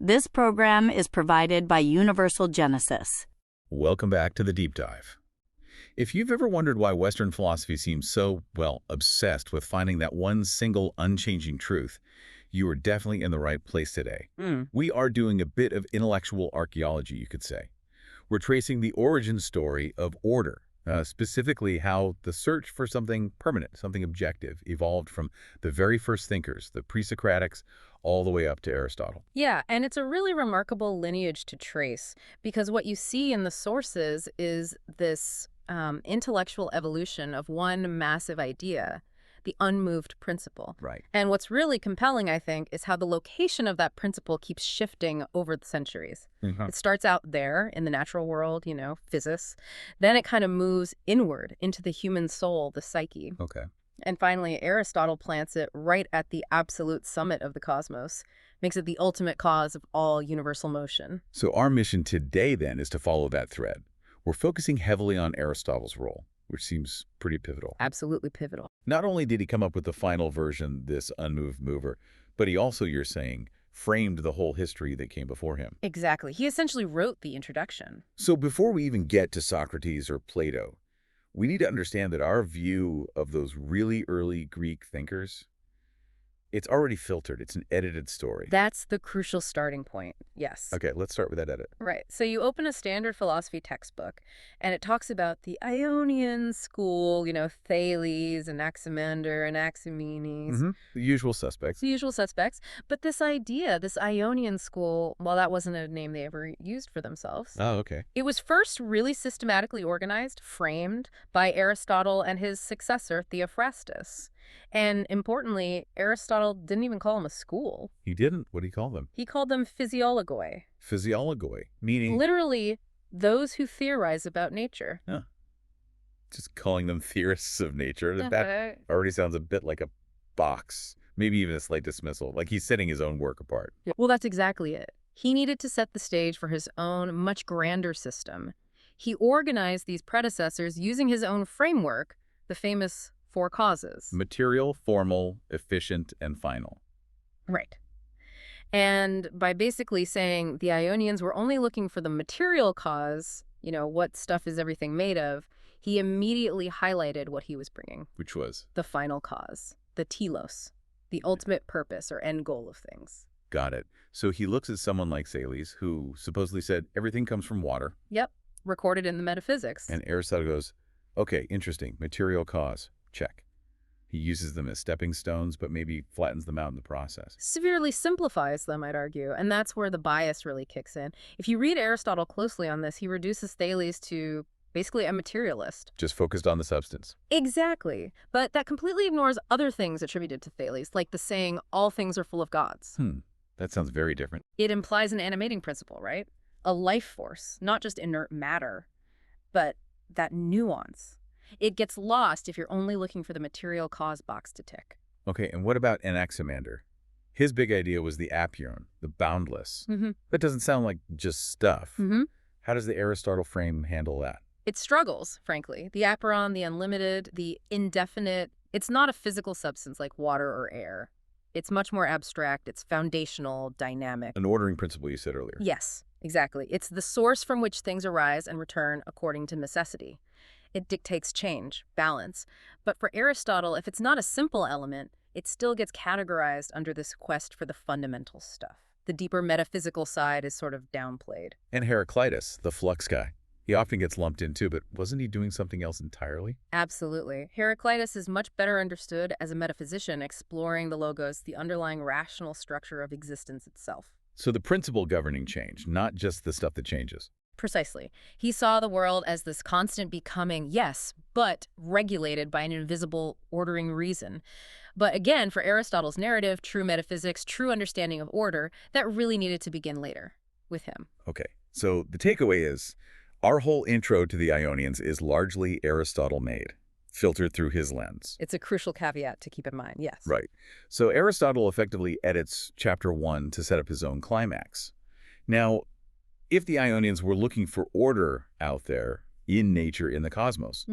This program is provided by Universal Genesis. Welcome back to the Deep Dive. If you've ever wondered why Western philosophy seems so, well, obsessed with finding that one single unchanging truth, you are definitely in the right place today. We are doing a bit of intellectual archaeology, you could say. We're tracing the origin story of order, specifically how the search for something permanent, something objective, evolved from the very first thinkers, the pre-Socratics, all the way up to Aristotle. Yeah, and it's a really remarkable lineage to trace, because what you see in the sources is this intellectual evolution of one massive idea, the unmoved principle. Right. And what's really compelling, I think, is how the location of that principle keeps shifting over the centuries. It starts out there in the natural world, physis. Then it kind of moves inward into the human soul, the psyche. Okay. And finally, Aristotle plants it right at the absolute summit of the cosmos, makes it the ultimate cause of all universal motion. So our mission today, then, is to follow that thread. We're focusing heavily on Aristotle's role, which seems pretty pivotal. Absolutely pivotal. Not only did he come up with the final version, this unmoved mover, but he also, you're saying, framed the whole history that came before him. Exactly. He essentially wrote the introduction. So before we even get to Socrates or Plato, we need to understand that our view of those really early Greek thinkers, it's already filtered. It's an edited story. That's the crucial starting point, yes. Okay, let's start with that edit. Right. So you open a standard philosophy textbook, and it talks about the Ionian school, Thales, Anaximander, Anaximenes. The usual suspects. The usual suspects. But this idea, this Ionian school, well, that wasn't a name they ever used for themselves. Oh, okay. It was first really systematically organized, framed by Aristotle and his successor, Theophrastus. And importantly, Aristotle didn't even call them a school. He didn't? What did he call them? He called them physiologoi. Physiologoi, meaning... Literally, those who theorize about nature. Huh. Just calling them theorists of nature. That already sounds a bit like a box. Maybe even a slight dismissal. Like he's setting his own work apart. Well, that's exactly it. He needed to set the stage for his own, much grander system. He organized these predecessors using his own framework, the famous 4 causes. Material, formal, efficient, and final. Right. And by basically saying the Ionians were only looking for the material cause, what stuff is everything made of, he immediately highlighted what he was bringing. Which was? The final cause, the telos, the ultimate purpose or end goal of things. Got it. So he looks at someone like Thales, who supposedly said everything comes from water. Yep, recorded in the Metaphysics. And Aristotle goes, okay, interesting, material cause. Check. He uses them as stepping stones, but maybe flattens them out in the process. Severely simplifies them, I'd argue, and that's where the bias really kicks in. If you read Aristotle closely on this, he reduces Thales to basically a materialist. Just focused on the substance. Exactly. But that completely ignores other things attributed to Thales, like the saying, all things are full of gods. That sounds very different. It implies an animating principle, right? A life force, not just inert matter, but that nuance. It gets lost if you're only looking for the material cause box to tick. Okay, and what about Anaximander? His big idea was the apeiron, the boundless. That doesn't sound like just stuff. How does the Aristotle frame handle that? It struggles, frankly. The apeiron, the unlimited, the indefinite, it's not a physical substance like water or air. It's much more abstract. It's foundational, dynamic. An ordering principle you said earlier. Yes, exactly. It's the source from which things arise and return according to necessity. It dictates change, balance. But for Aristotle, if it's not a simple element, it still gets categorized under this quest for the fundamental stuff. The deeper metaphysical side is sort of downplayed. And Heraclitus, the flux guy. He often gets lumped in too, but wasn't he doing something else entirely? Absolutely. Heraclitus is much better understood as a metaphysician exploring the logos, the underlying rational structure of existence itself. So the principle governing change, not just the stuff that changes. Precisely. He saw the world as this constant becoming, yes, but regulated by an invisible ordering reason. But again, for Aristotle's narrative, true metaphysics, true understanding of order, that really needed to begin later with him. Okay, so the takeaway is, our whole intro to the Ionians is largely Aristotle-made, filtered through his lens. It's a crucial caveat to keep in mind, yes. Right. So Aristotle effectively edits chapter 1 to set up his own climax. Now, if the Ionians were looking for order out there in nature, in the cosmos,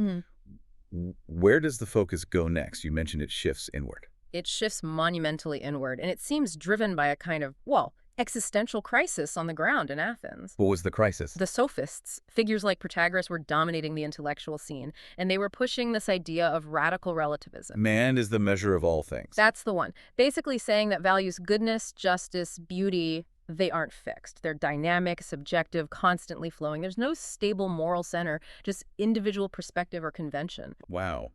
where does the focus go next? You mentioned it shifts inward. It shifts monumentally inward, and it seems driven by a kind of, well, existential crisis on the ground in Athens. What was the crisis? The sophists, figures like Protagoras, were dominating the intellectual scene, and they were pushing this idea of radical relativism. Man is the measure of all things. That's the one. Basically saying that values goodness, justice, beauty, they aren't fixed. They're dynamic, subjective, constantly flowing. There's no stable moral center, just individual perspective or convention. Wow.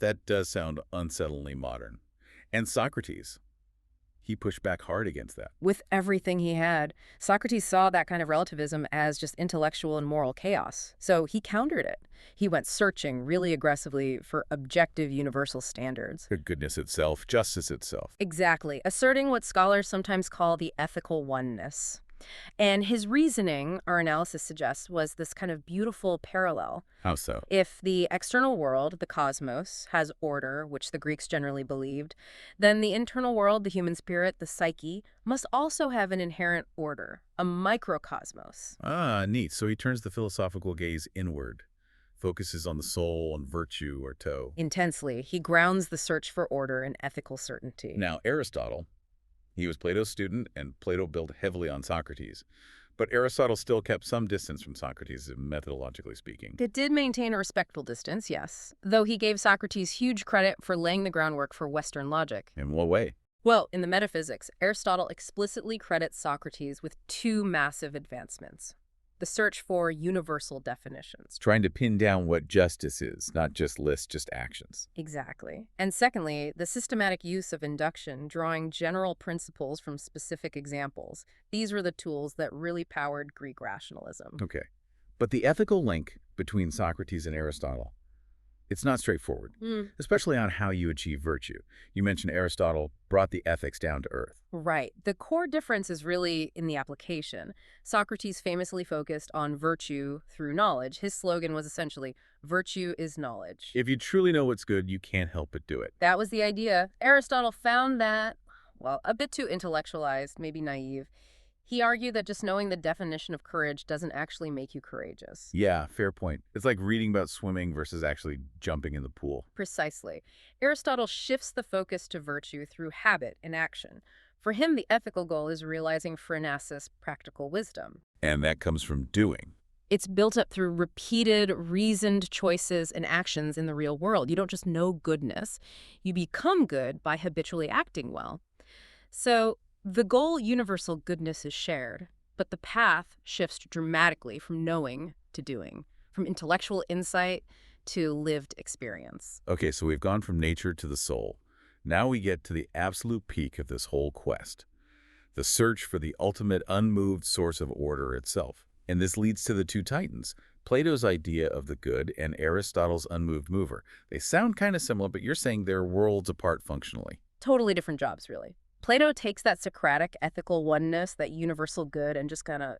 That does sound unsettlingly modern. And Socrates, he pushed back hard against that. With everything he had, Socrates saw that kind of relativism as just intellectual and moral chaos. So he countered it. He went searching really aggressively for objective universal standards. The goodness itself, justice itself. Exactly, asserting what scholars sometimes call the ethical oneness. And his reasoning, our analysis suggests, was this kind of beautiful parallel. How so? If the external world, the cosmos, has order, which the Greeks generally believed, then the internal world, the human spirit, the psyche, must also have an inherent order, a microcosmos. Ah, neat. So he turns the philosophical gaze inward, focuses on the soul and virtue or toe. Intensely, he grounds the search for order in ethical certainty. Now, Aristotle, he was Plato's student, and Plato built heavily on Socrates. But Aristotle still kept some distance from Socrates, methodologically speaking. It did maintain a respectful distance, yes, though he gave Socrates huge credit for laying the groundwork for Western logic. In what way? Well, in the Metaphysics, Aristotle explicitly credits Socrates with two massive advancements: the search for universal definitions. Trying to pin down what justice is, not just lists, just actions. Exactly. And secondly, the systematic use of induction, drawing general principles from specific examples. These were the tools that really powered Greek rationalism. Okay. But the ethical link between Socrates and Aristotle, it's not straightforward, especially on how you achieve virtue. You mentioned Aristotle brought the ethics down to earth. Right. The core difference is really in the application. Socrates famously focused on virtue through knowledge. His slogan was essentially, virtue is knowledge. If you truly know what's good, you can't help but do it. That was the idea. Aristotle found that, well, a bit too intellectualized, maybe naive. He argued that just knowing the definition of courage doesn't actually make you courageous. Yeah, fair point. It's like reading about swimming versus actually jumping in the pool. Precisely. Aristotle shifts the focus to virtue through habit and action. For him, the ethical goal is realizing phronesis, practical wisdom. And that comes from doing. It's built up through repeated, reasoned choices and actions in the real world. You don't just know goodness. You become good by habitually acting well. So, the goal, universal goodness, is shared, but the path shifts dramatically from knowing to doing, from intellectual insight to lived experience. Okay, so we've gone from nature to the soul. Now we get to the absolute peak of this whole quest, the search for the ultimate unmoved source of order itself. And this leads to the two titans, Plato's idea of the good and Aristotle's unmoved mover. They sound kind of similar, but you're saying they're worlds apart functionally. Totally different jobs, really. Plato takes that Socratic ethical oneness, that universal good, and just kind of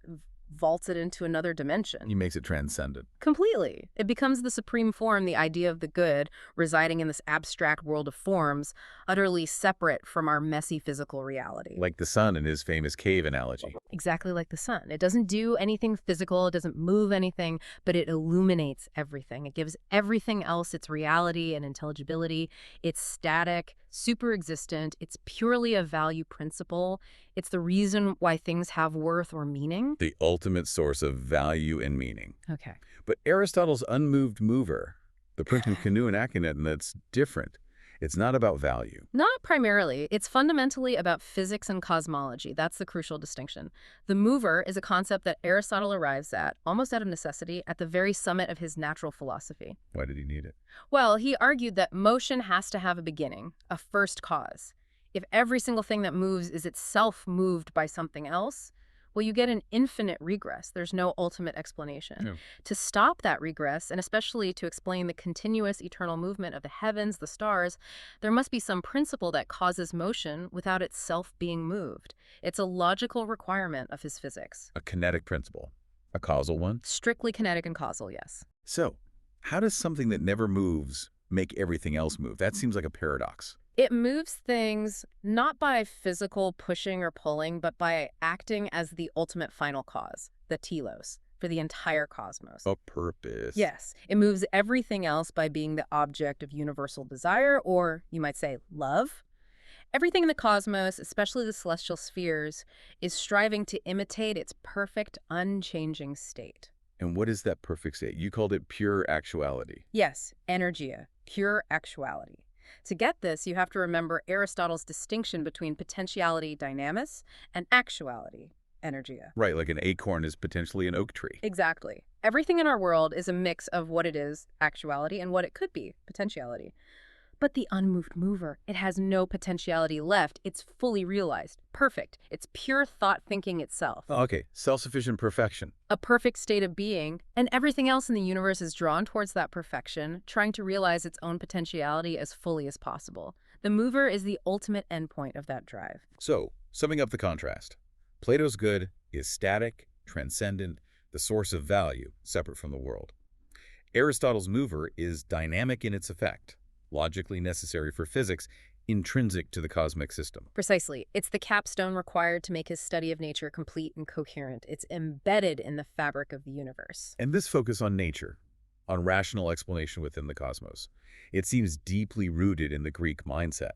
vaults it into another dimension. He makes it transcendent. Completely. It becomes the supreme form, the idea of the good, residing in this abstract world of forms, utterly separate from our messy physical reality. Like the sun in his famous cave analogy. Exactly like the sun. It doesn't do anything physical, it doesn't move anything, but it illuminates everything. It gives everything else its reality and intelligibility. It's static, super existent. It's purely a value principle. It's the reason why things have worth or meaning. The ultimate source of value and meaning. Okay. But Aristotle's unmoved mover, the Prince of Canoe and Akhenaten, that's different. It's not about value. Not primarily. It's fundamentally about physics and cosmology. That's the crucial distinction. The mover is a concept that Aristotle arrives at, almost out of necessity, at the very summit of his natural philosophy. Why did he need it? Well, he argued that motion has to have a beginning, a first cause. If every single thing that moves is itself moved by something else, well, you get an infinite regress. There's no ultimate explanation. Yeah. To stop that regress, and especially to explain the continuous eternal movement of the heavens, the stars, there must be some principle that causes motion without itself being moved. It's a logical requirement of his physics. A kinetic principle. A causal one? Strictly kinetic and causal, yes. So, how does something that never moves make everything else move? That seems like a paradox. It moves things not by physical pushing or pulling, but by acting as the ultimate final cause, the telos, for the entire cosmos. A purpose. Yes. It moves everything else by being the object of universal desire, or you might say love. Everything in the cosmos, especially the celestial spheres, is striving to imitate its perfect, unchanging state. And what is that perfect state? You called it pure actuality. Yes, energia, pure actuality. To get this, you have to remember Aristotle's distinction between potentiality dynamis and actuality, energia. Right, like an acorn is potentially an oak tree. Exactly. Everything in our world is a mix of what it is, actuality, and what it could be, potentiality. But the unmoved mover, it has no potentiality left. It's fully realized. Perfect. It's pure thought thinking itself. Oh, okay, self-sufficient perfection. A perfect state of being, and everything else in the universe is drawn towards that perfection, trying to realize its own potentiality as fully as possible. The mover is the ultimate endpoint of that drive. So, summing up the contrast, Plato's good is static, transcendent, the source of value, separate from the world. Aristotle's mover is dynamic in its effect, logically necessary for physics, intrinsic to the cosmic system. Precisely. It's the capstone required to make his study of nature complete and coherent. It's embedded in the fabric of the universe. And this focus on nature, on rational explanation within the cosmos, it seems deeply rooted in the Greek mindset.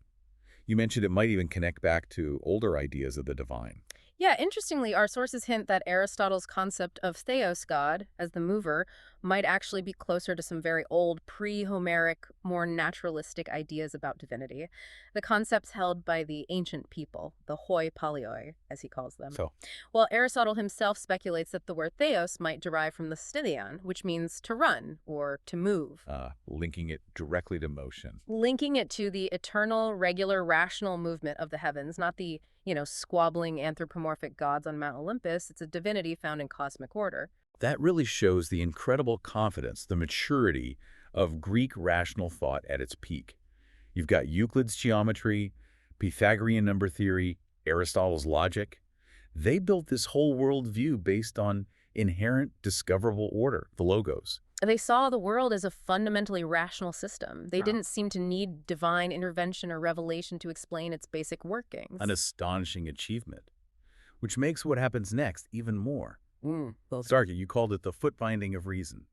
You mentioned it might even connect back to older ideas of the divine. Yeah, interestingly, our sources hint that Aristotle's concept of theos, God, as the mover, might actually be closer to some very old, pre-Homeric, more naturalistic ideas about divinity. The concepts held by the ancient people, the hoi polloi, as he calls them. So, While Aristotle himself speculates that the word theos might derive from the stylion, which means to run or to move. linking it directly to motion. Linking it to the eternal, regular, rational movement of the heavens, not the, squabbling anthropomorphic gods on Mount Olympus. It's a divinity found in cosmic order. That really shows the incredible confidence, the maturity of Greek rational thought at its peak. You've got Euclid's geometry, Pythagorean number theory, Aristotle's logic. They built this whole worldview based on inherent discoverable order, the logos. They saw the world as a fundamentally rational system. They didn't seem to need divine intervention or revelation to explain its basic workings. An astonishing achievement, which makes what happens next even more. Well, Starkey, you called it the foot binding of reason,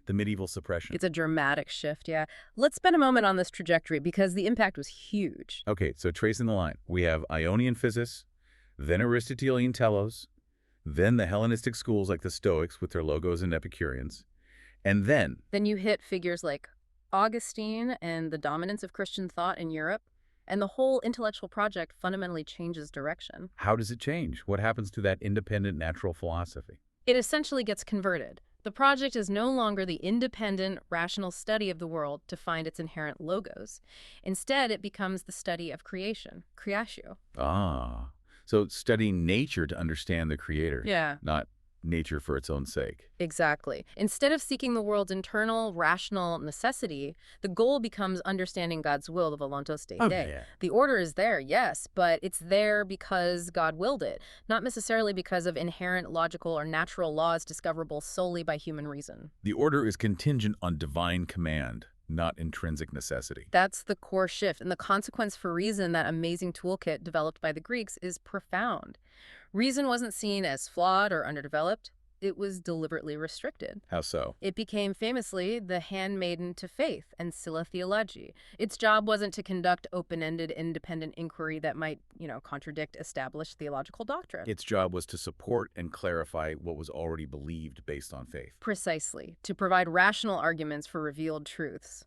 the medieval suppression. it's a dramatic shift, yeah. Let's spend a moment on this trajectory because the impact was huge. Okay, so tracing the line, we have Ionian physis, then Aristotelian telos, then the Hellenistic schools like the Stoics with their logos and Epicureans, and then Then you hit figures like Augustine and the dominance of Christian thought in Europe, and the whole intellectual project fundamentally changes direction. how does it change? What happens to that independent natural philosophy? It essentially gets converted. The project is no longer the independent, rational study of the world to find its inherent logos. Instead, it becomes the study of creation, creatio. Ah, so studying nature to understand the creator, Yeah. not nature for its own sake. Exactly. Instead of seeking the world's internal, rational necessity, the goal becomes understanding God's will, the voluntas Dei. Yeah. The order is there, yes, but it's there because God willed it, not necessarily because of inherent logical or natural laws discoverable solely by human reason. The order is contingent on divine command, not intrinsic necessity. That's the core shift, and the consequence for reason, that amazing toolkit developed by the Greeks, is profound. Reason wasn't seen as flawed or underdeveloped. It was deliberately restricted. How so? It became famously the handmaiden to faith and Scylla theology. Its job wasn't to conduct open-ended, independent inquiry that might, contradict established theological doctrine. Its job was to support and clarify what was already believed based on faith. Precisely, to provide rational arguments for revealed truths,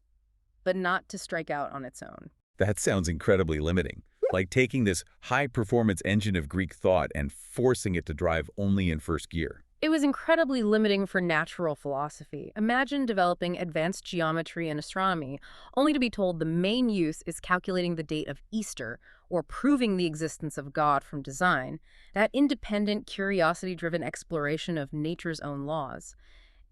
but not to strike out on its own. That sounds incredibly limiting. Like taking this high-performance engine of Greek thought and forcing it to drive only in first gear. It was incredibly limiting for natural philosophy. Imagine developing advanced geometry and astronomy, only to be told the main use is calculating the date of Easter or proving the existence of God from design, that independent, curiosity-driven exploration of nature's own laws.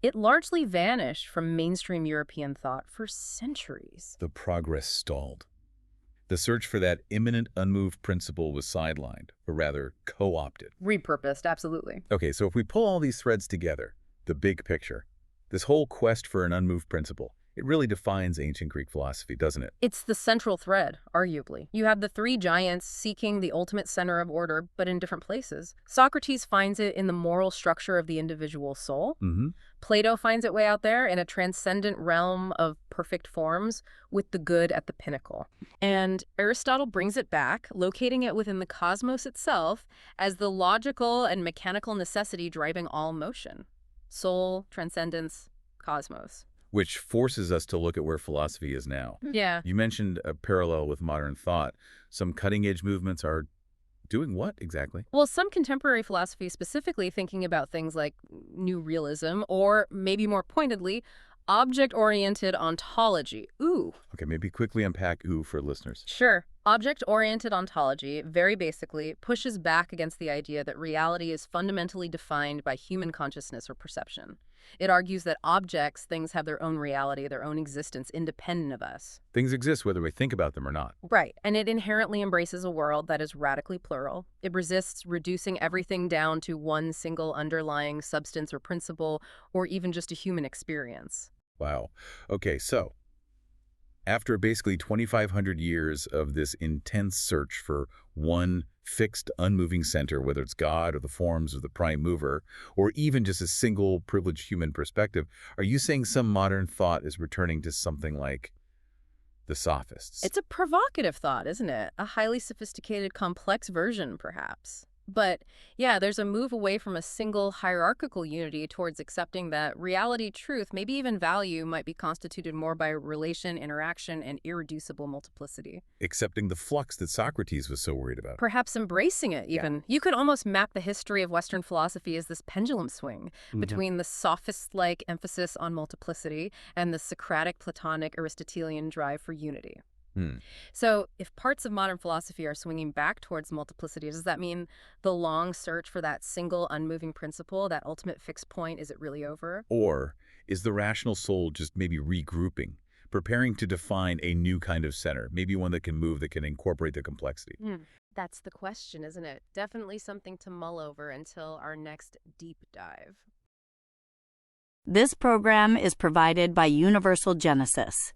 It largely vanished from mainstream European thought for centuries. The progress stalled. The search for that immanent, unmoved principle was sidelined, or rather, co-opted. Repurposed, absolutely. Okay, so if we pull all these threads together, the big picture, this whole quest for an unmoved principle, It really defines ancient Greek philosophy, doesn't it? It's the central thread, arguably. You have the three giants seeking the ultimate center of order, but in different places. Socrates finds it in the moral structure of the individual soul. Mm-hmm. Plato finds it way out there in a transcendent realm of perfect forms with the good at the pinnacle. And Aristotle brings it back, locating it within the cosmos itself as the logical and mechanical necessity driving all motion. Soul, transcendence, cosmos. Which forces us to look at where philosophy is now. Yeah. You mentioned a parallel with modern thought. Some cutting-edge movements are doing what exactly? Well, some contemporary philosophy specifically thinking about things like new realism or, maybe more pointedly, object-oriented ontology. Ooh. Okay, maybe quickly unpack ooh for listeners. Sure. Object-oriented ontology, very basically, pushes back against the idea that reality is fundamentally defined by human consciousness or perception. It argues that objects, things have their own reality, their own existence, independent of us. Things exist whether we think about them or not. Right, and it inherently embraces a world that is radically plural. It resists reducing everything down to one single underlying substance or principle, or even just a human experience. Wow. Okay, so after basically 2,500 years of this intense search for one fixed, unmoving center, whether it's God or the forms or the prime mover, or even just a single privileged human perspective, are you saying some modern thought is returning to something like the sophists? It's a provocative thought, isn't it? A highly sophisticated, complex version, perhaps. But yeah, there's a move away from a single hierarchical unity towards accepting that reality, truth, maybe even value might be constituted more by relation, interaction, and irreducible multiplicity. Accepting the flux that Socrates was so worried about. Perhaps embracing it, even. Yeah. You could almost map the history of Western philosophy as this pendulum swing between the sophist-like emphasis on multiplicity and the Socratic, Platonic, Aristotelian drive for unity. So if parts of modern philosophy are swinging back towards multiplicity, does that mean the long search for that single unmoving principle, that ultimate fixed point, is it really over? Or is the rational soul just maybe regrouping, preparing to define a new kind of center, maybe one that can move, that can incorporate the complexity? That's the question, isn't it? Definitely something to mull over until our next deep dive. This program is provided by Universal Genesis.